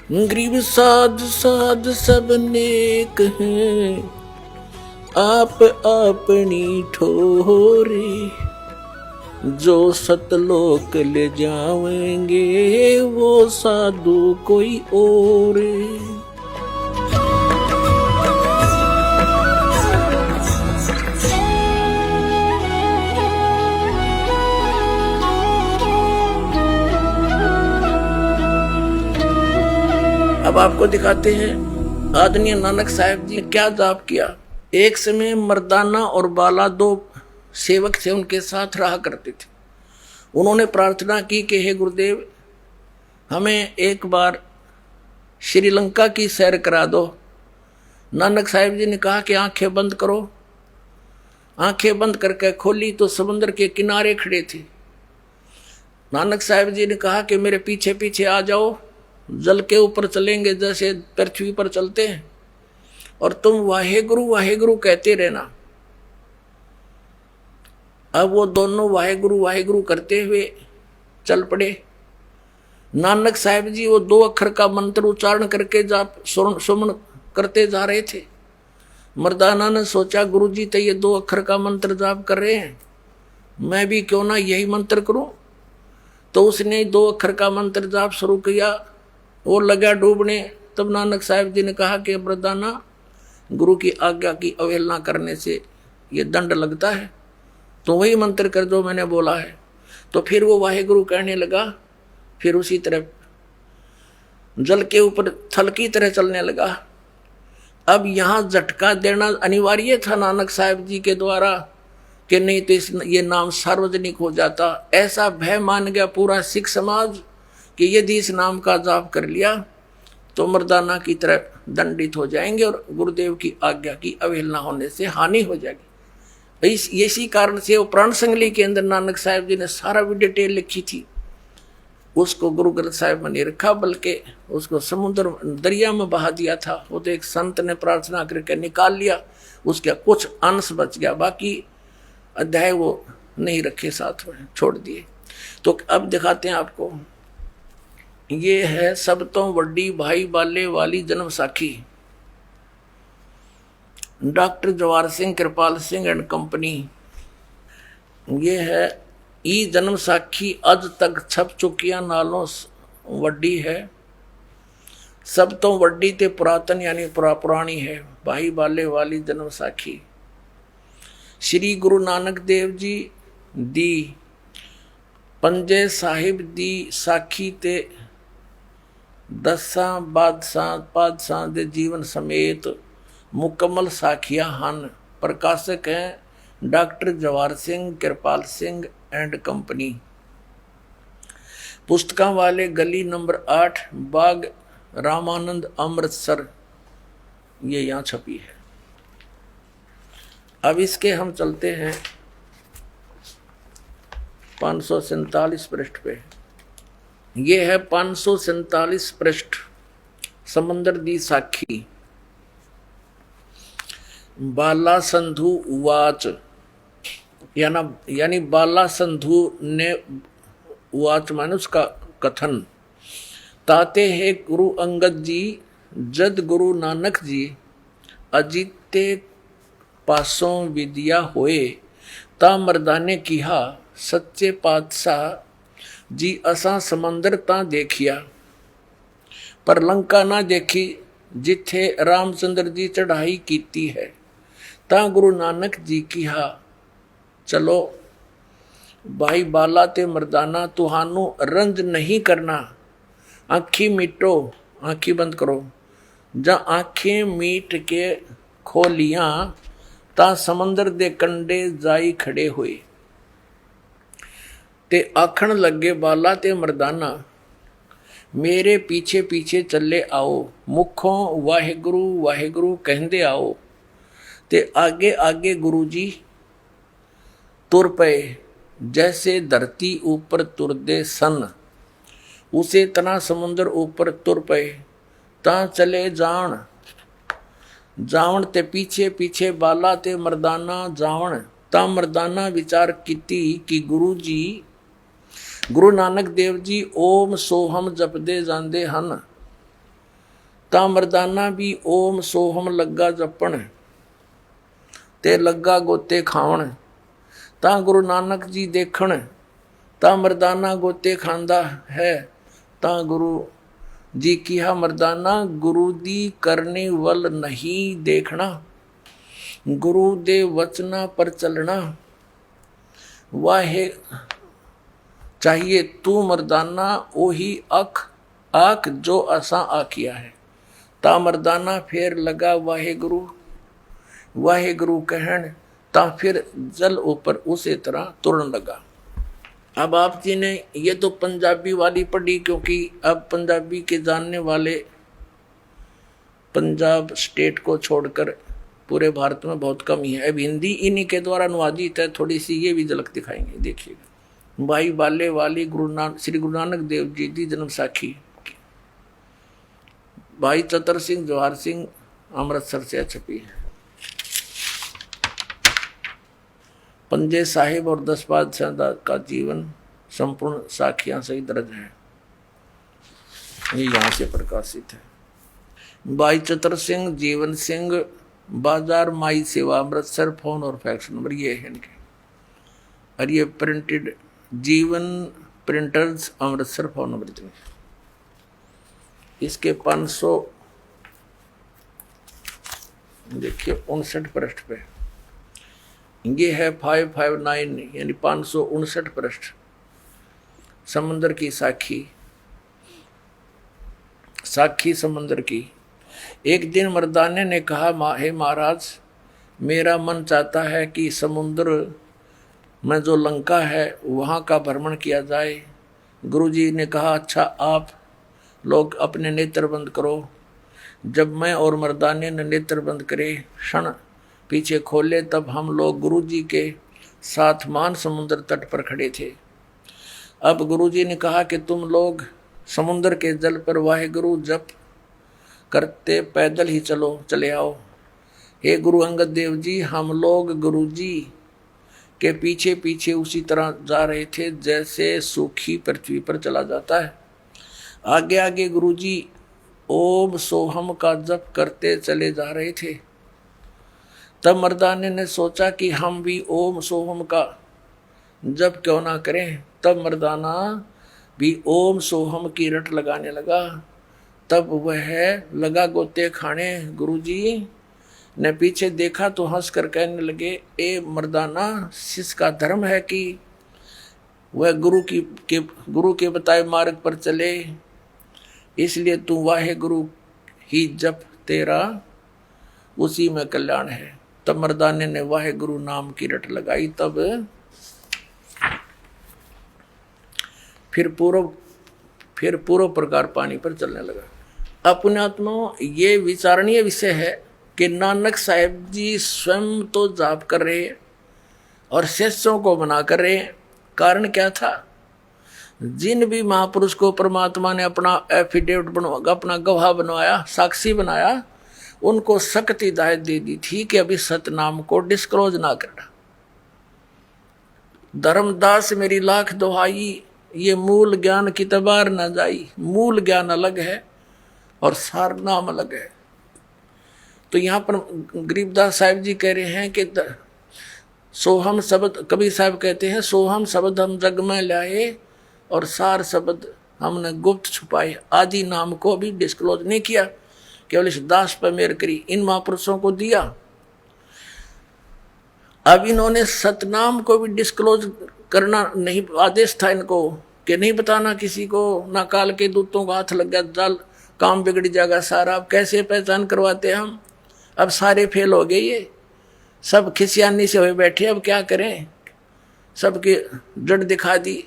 गरीब साध साध सब नेक हैं, आप अपनी ठोरे। जो सतलोक ले जावेंगे वो साधु कोई और। अब आपको दिखाते हैं आदरणीय नानक साहब जी ने क्या जाप किया। एक समय मर्दाना और बाला दो सेवक थे, उनके साथ रहा करते थे। उन्होंने प्रार्थना की कि हे गुरुदेव, हमें एक बार श्रीलंका की सैर करा दो। नानक साहब जी ने कहा कि आंखें बंद करो। आंखें बंद करके खोली तो समुद्र के किनारे खड़े थे। नानक साहब जी ने कहा कि मेरे पीछे पीछे आ जाओ, जल के ऊपर चलेंगे जैसे पृथ्वी पर चलते हैं, और तुम वाहे गुरु कहते रहना। अब वो दोनों वाहे गुरु करते हुए चल पड़े। नानक साहब जी वो 2 अक्षर का मंत्र उच्चारण करके जाप सुमन करते जा रहे थे। मर्दाना ने सोचा गुरु जी तो ये 2 अक्षर का मंत्र जाप कर रहे हैं, मैं भी क्यों ना यही मंत्र करूं। तो उसने 2 अक्षर का मंत्र जाप शुरू किया, वो लगा डूबने। तब नानक साहब जी ने कहा कि मर्दाना, गुरु की आज्ञा की अवहेलना करने से ये दंड लगता है, तो वही मंत्र कर दो मैंने बोला है। तो फिर वो वाहेगुरु कहने लगा, फिर उसी तरह जल के ऊपर थल की तरह चलने लगा। अब यहाँ झटका देना अनिवार्य था नानक साहब जी के द्वारा, कि नहीं तो ये नाम सार्वजनिक हो जाता। ऐसा भय मान गया पूरा सिख समाज कि यदि इस नाम का जाप कर लिया तो मर्दाना की तरह दंडित हो जाएंगे और गुरुदेव की आज्ञा की अवहेलना होने से हानि हो जाएगी। इसी कारण से वो प्राण संगली के अंदर नानक साहब जी ने सारा भी डिटेल लिखी थी। उसको गुरु ग्रंथ साहिब में नहीं रखा, बल्कि उसको समुद्र दरिया में बहा दिया था। वो तो एक संत ने प्रार्थना करके निकाल लिया, उसका कुछ अंश बच गया, बाकी अध्याय वो नहीं रखे, साथ में छोड़ दिए। तो अब दिखाते हैं आपको, ये है सब तो वड्डी भाई बाले वाली जन्म साखी। Doctor Jawahar Singh Kirpal Singh and company. ये है ई जन्म साखी अज तक छप चुकिया नालों वड्डी है। सब तो वड्डी ते पुरातन यानी पुरानी है, भाई बाले वाली जन्म साखी। श्री गुरु नानक देव जी दी पंजे साहिब दी साखी ते 10 बादशाह दे जीवन समेत मुकम्मल साखियां हन। प्रकाशक हैं doctor Jawahar Singh Kirpal Singh and company. पुस्तकां वाले गली नंबर 8 बाग रामानंद अमृतसर, ये यहाँ छपी है। अब इसके हम चलते हैं 547 पृष्ठ पे। ये है 547 पृष्ठ, समंदर दी साखी। बाला संधु उवाच, यानी बाला संधु ने उवाच माने उसका कथन। ताते है गुरु अंगद जी जद गुरु नानक जी अजीते पासों विद्या होए, ता मर्दाने किहा सच्चे पातशाह जी असा समंदर ता देखिया, पर लंका ना देखी जिथे रामचंद्र जी चढ़ाई कीती है। ता गुरु नानक जी किहा चलो भाई बाला ते मर्दाना, तुहानू रंज नहीं करना, आँखी मीटो, आँखी बंद करो। जा आँखें मीट के खोलियां ता समंदर दे कंडे जाई खड़े हुए, ते आखण लगे बाला ते मर्दाना मेरे पीछे पीछे चले आओ, मुखों वाहेगुरु वाहेगुरु कहंदे आओ। ते आगे आगे गुरु जी तुर पे, जैसे धरती ऊपर तुरदे सन, उसे तना समुद्र ऊपर तुर पे। ता चले जावण ते पीछे पीछे बाला ते मर्दाना जावण। ता मर्दाना विचार कीती कि गुरु जी गुरु नानक देव जी ओम सोहम जपदे जांदे हन। ता मर्दाना भी ओम सोहम लग्गा जपण ते लग्गा गोते खावण ता गुरु नानक जी देखण ता मर्दाना गोते खांदा है ता गुरु जी किया मर्दाना गुरु दी करने वल नहीं देखना गुरु दे वचना पर चलना वाहे चाहिए तू मर्दाना ओही अख आख जो असा आखिया है ता मर्दाना फिर लगा वाहे गुरु कहन ता फिर जल ऊपर उसे तरह तुरन लगा। अब आप जी ने ये तो पंजाबी वाली पढ़ी, क्योंकि अब पंजाबी के जानने वाले पंजाब स्टेट को छोड़कर पूरे भारत में बहुत कम ही है। अब हिंदी इन्हीं के द्वारा अनुवादित है, थोड़ी सी ये भी झलक दिखाएंगे। देखिएगा, भाई बाले वाली श्री गुरु नानक देव जी की जन्म साखी भाई चतर सिंह जवाहर सिंह अमृतसर से छपी है। पंजे साहिब और 10 बादशाह का जीवन संपूर्ण साखियां सही दर्ज है, ये यहाँ से प्रकाशित है। भाई चतर सिंह जीवन सिंह बाजार माई सेवा अमृतसर, फोन और फैक्स नंबर ये है इनके। और ये प्रिंटेड जीवन प्रिंटर्स अमृतसर, फोन नंबर इतने। इसके 500 देखिए 59 पृष्ठ पे ये है 559 यानी 559 पृष्ठ। समंदर की साखी समंदर की। एक दिन मर्दाने ने कहा, हे महाराज, मेरा मन चाहता है कि समुद्र में जो लंका है वहाँ का भ्रमण किया जाए। गुरुजी ने कहा, अच्छा आप लोग अपने नेत्र बंद करो। जब मैं और मर्दाने ने नेत्र बंद करे, क्षण पीछे खोले, तब हम लोग गुरुजी के साथ मान समुद्र तट पर खड़े थे। अब गुरुजी ने कहा कि तुम लोग समुद्र के जल पर वाहेगुरु जप करते पैदल ही चले आओ। हे गुरु अंगद देव जी, हम लोग गुरुजी के पीछे पीछे उसी तरह जा रहे थे जैसे सूखी पृथ्वी पर चला जाता है। आगे आगे गुरुजी ओम सोहम का जप करते चले जा रहे थे। तब मर्दाने ने सोचा कि हम भी ओम सोहम का जप क्यों ना करें। तब मर्दाना भी ओम सोहम की रट लगाने लगा। तब वह लगा गोते खाने। गुरुजी ने पीछे देखा तो हंसकर कहने लगे, ए मर्दाना, शिष्य का धर्म है कि वह गुरु के बताए मार्ग पर चले, इसलिए तू वाहे गुरु ही जप, तेरा उसी में कल्याण है। तब मर्दाने ने वाहे गुरु नाम की रट लगाई। तब फिर पूर्व प्रकार पानी पर चलने लगा। अपने आत्मा ये विचारणीय विषय है कि नानक साहिब जी स्वयं तो जाप कर रहे हैं और शिष्यों को मना कर रहे हैं। कारण क्या था? जिन भी महापुरुष को परमात्मा ने अपना एफिडेविट बनवाया, अपना गवाह बनवाया, साक्षी बनाया, उनको सख्त हिदायत दे दी थी कि अभी सतनाम को डिस्क्लोज ना करना। धर्मदास मेरी लाख दुहाई, ये मूल ज्ञान की तबार न जाई। मूल ज्ञान अलग है और सार नाम अलग है। तो यहाँ पर गरीबदास साहिब जी कह रहे हैं कि सोहम शब्द, कबीर साहब कहते हैं, सोहम शब्द हम जग में लाए और सार शब्द हमने गुप्त छुपाए। आदि नाम को भी डिस्क्लोज नहीं किया, केवल इस दास पर मेहर करी, इन महापुरुषों को दिया। अब इन्होंने सतनाम को भी डिस्क्लोज करना नहीं, आदेश था इनको कि नहीं बताना किसी को, ना काल के दूतों का हाथ लग गया, जाल काम बिगड़ जाएगा सारा। अब कैसे पहचान करवाते हम? अब सारे फेल हो गए, ये सब खिसियानी से हुए बैठे। अब क्या करें? सबके जड़ दिखा दी।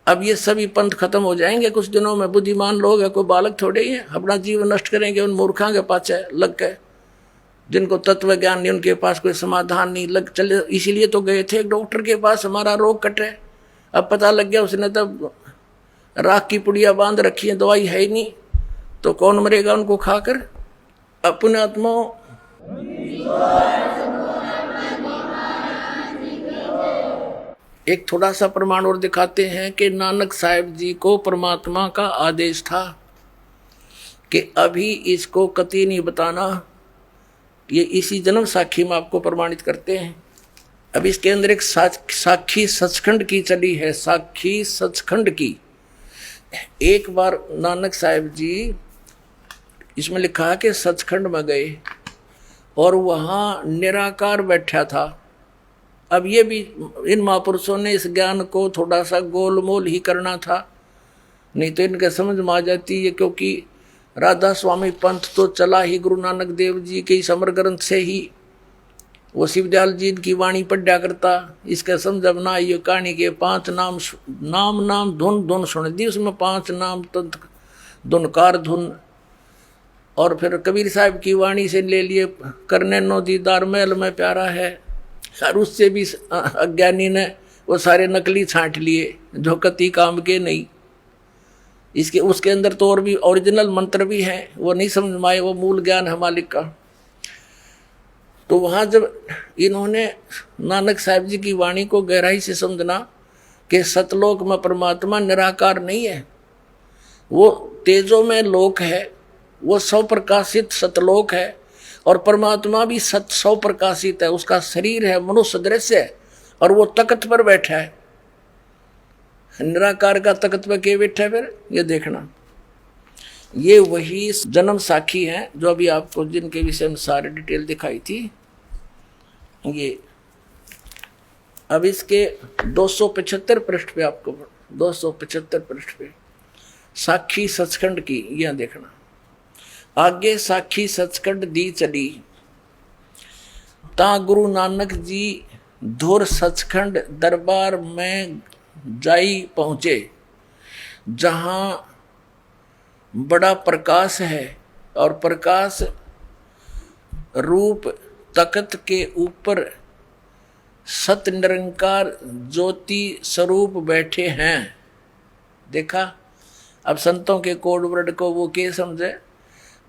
अब ये सभी पंथ खत्म हो जाएंगे कुछ दिनों में। बुद्धिमान लोग है, कोई बालक थोड़े ही है, अपना जीवन नष्ट करेंगे उन मूर्खों के पास लग गए, जिनको तत्व ज्ञान नहीं, उनके पास कोई समाधान नहीं। लग चले, इसीलिए तो गए थे एक डॉक्टर के पास, हमारा रोग कटे। अब पता लग गया उसने तब राख की पुड़िया बांध रखी है, दवाई है ही नहीं, तो कौन मरेगा उनको खाकर? अपने आत्मा एक थोड़ा सा प्रमाण और दिखाते हैं कि नानक साहिब जी को परमात्मा का आदेश था कि अभी इसको कतई नहीं बताना, ये इसी जन्म साखी में आपको प्रमाणित करते हैं। अब इसके अंदर एक साखी सचखंड की चली है, साखी सचखंड की। एक बार नानक साहब जी, इसमें लिखा है कि सचखंड में गए और वहाँ निराकार बैठा था। अब ये भी इन महापुरुषों ने इस ज्ञान को थोड़ा सा गोलमोल ही करना था, नहीं तो इनके समझ में आ जाती है, क्योंकि राधा स्वामी पंथ तो चला ही गुरु नानक देव जी के समर ग्रंथ से ही। वो शिवदयाल जी की वाणी पढ़ा करता, इसका समझ अब ना ये कहानी के 5 नाम धुन धुन सुन दी, उसमें 5 नाम तंत्र धुनकार धुन। और फिर कबीर साहब की वाणी से ले लिए, करने नो दीदार महल में प्यारा है। और उससे भी अज्ञानी ने वो सारे नकली छांट लिए जो कति काम के नहीं। इसके उसके अंदर तो और भी ओरिजिनल मंत्र भी हैं, वो नहीं समझ में आए, वो मूल ज्ञान है मालिक का। तो वहाँ जब इन्होंने नानक साहब जी की वाणी को गहराई से समझना कि सतलोक में परमात्मा निराकार नहीं है, वो तेजों में लोक है, वो सौ प्रकाशित सतलोक है, और परमात्मा भी सौ प्रकाशित है। उसका शरीर है मनुष्य दृश्य है, और वो तख्त पर बैठा है। निराकार का तख्त पर के बैठा है, फिर ये देखना। ये वही जन्म साखी है जो अभी आपको जिनके विषय में सारी डिटेल दिखाई थी। ये अब इसके 275 पृष्ठ पे, आपको 275 पृष्ठ पे साखी सचखंड की यह देखना। आगे साखी सचखंड दी चली, ता गुरु नानक जी धुर सचखंड दरबार में जाई पहुंचे, जहां बड़ा प्रकाश है और प्रकाश रूप तख्त के ऊपर सत निरंकार ज्योति स्वरूप बैठे हैं। देखा, अब संतों के कोड वर्ड को वो क्या समझे।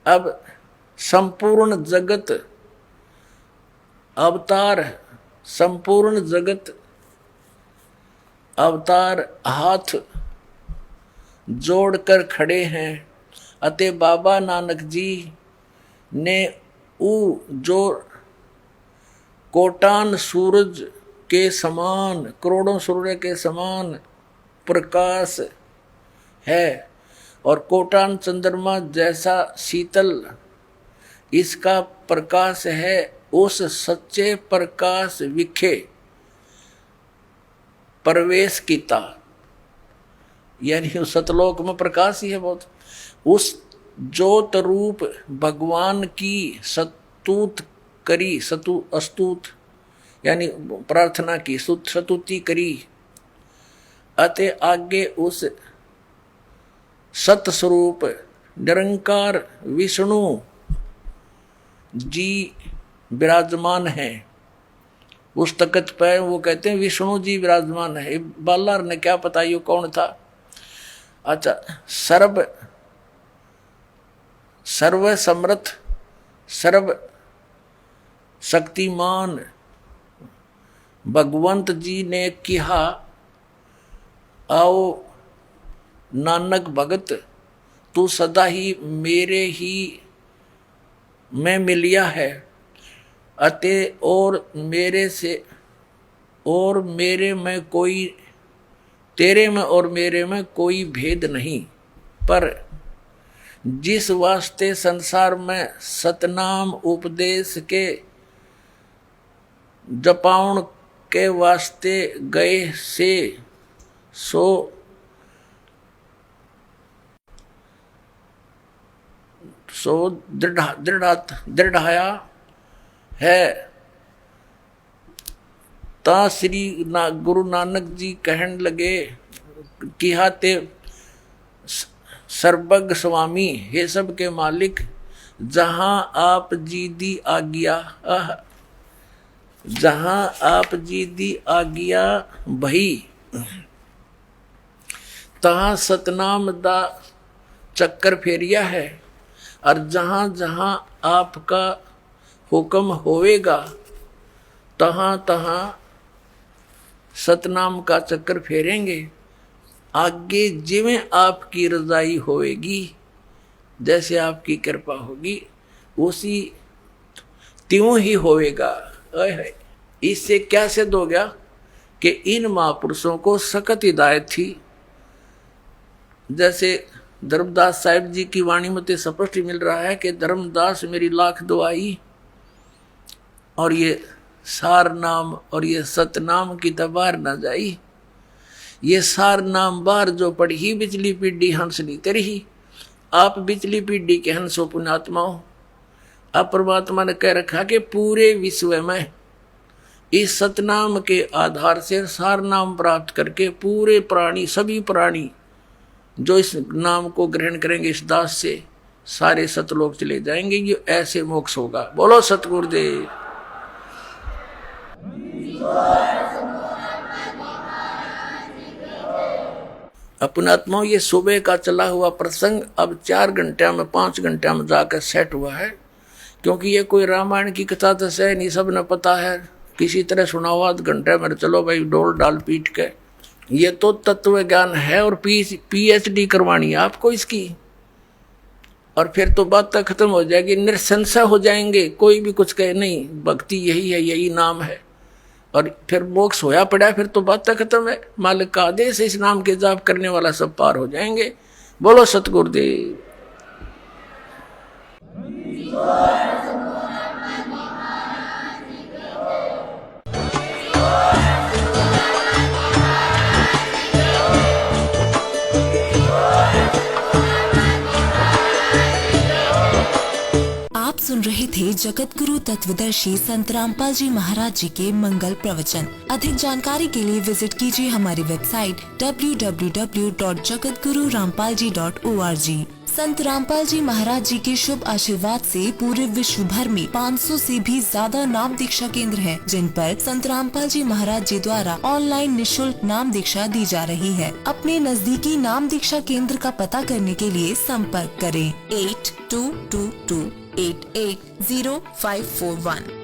अब संपूर्ण जगत अवतार, संपूर्ण जगत अवतार हाथ जोड़कर खड़े हैं। अतः बाबा नानक जी ने ऊ जो कोटान सूरज के समान, करोड़ों सूर्य के समान प्रकाश है और कोटान चंद्रमा जैसा शीतल इसका प्रकाश है, उस सच्चे प्रकाश विखे प्रवेश कीता। यानी उस सतलोक में प्रकाश ही है बहुत। उस ज्योत रूप भगवान की स्तुत करी, अस्तुत यानी प्रार्थना की, स्तुति करी। अतः आगे उस सत स्वरूप निरंकार विष्णु जी विराजमान है उस तख्त पर। वो कहते हैं विष्णु जी विराजमान है। बालार ने क्या पता ये कौन था। अच्छा, सर्व समर्थ सर्व शक्तिमान भगवंत जी ने कहा, आओ नानक भगत, तू सदा ही मेरे ही में मिलिया है। अतः और मेरे से और मेरे में कोई, तेरे में और मेरे में कोई भेद नहीं। पर जिस वास्ते संसार में सतनाम उपदेश के जपाउन के वास्ते गए से सो दृढ़ाया है। ता श्री गुरु नानक जी कहन लगे कि हाते सर्वज्ञ स्वामी, हे सब के मालिक, जहां आप जी दी आज्ञा, जहां आप जी दी आज्ञा भई, तहां सतनाम दा चक्कर फेरिया है। और जहां जहां आपका हुक्म होवेगा, तहां तहां सतनाम का चक्कर फेरेंगे। आगे जिवें आपकी रजाई होएगी, जैसे आपकी कृपा होगी उसी त्यों ही होएगा। इससे क्या सिद्ध हो गया कि इन महापुरुषों को सख्त हिदायत थी। जैसे धर्मदास साहिब जी की वाणी में स्पष्ट मिल रहा है कि धर्मदास मेरी लाख दुआई, और ये सार नाम और ये सतनाम की तबार न जाई। ये सार नाम बार जो पढ़ी बिचली पीढ़ी हंसली तेरी। आप बिचली पीढ़ी के हंसो पुण्यात्माओं। अब परमात्मा ने कह रखा कि पूरे विश्व में इस सतनाम के आधार से सार नाम प्राप्त करके पूरे प्राणी, सभी प्राणी जो इस नाम को ग्रहण करेंगे इस दास से, सारे सतलोक चले जाएंगे। ये ऐसे मोक्ष होगा। बोलो सतगुरुदेव। अपनात्माओं, ये सुबह का चला हुआ प्रसंग अब 4 घंटे में 5 घंटे में जाकर सेट हुआ है, क्योंकि ये कोई रामायण की कथा तो है नहीं, सब ने पता है। किसी तरह सुना हुआ आध घंटे में चलो भाई डोल डाल पीट के। ये तो तत्व ज्ञान है और PhD करवानी है आपको इसकी, और फिर तो बात तक खत्म हो जाएगी, निरसंशय हो जाएंगे। कोई भी कुछ कहे नहीं, भक्ति यही है, यही नाम है, और फिर मोक्ष होया पड़ा, फिर तो बात तक खत्म है। मालिक का आदेश इस नाम के जाप करने वाला सब पार हो जाएंगे। बोलो सतगुरुदेव। आप सुन रहे थे जगत गुरु तत्वदर्शी संत रामपाल जी महाराज जी के मंगल प्रवचन। अधिक जानकारी के लिए विजिट कीजिए हमारी वेबसाइट www.jagatgururampalji.org। संत रामपाल जी महाराज जी के शुभ आशीर्वाद से पूरे विश्व भर में 500 से भी ज्यादा नाम दीक्षा केंद्र हैं, जिन पर संत रामपाल जी महाराज जी द्वारा ऑनलाइन निशुल्क नाम दीक्षा दी जा रही है। अपने नजदीकी नाम दीक्षा केंद्र का पता करने के लिए संपर्क करें 8222880541।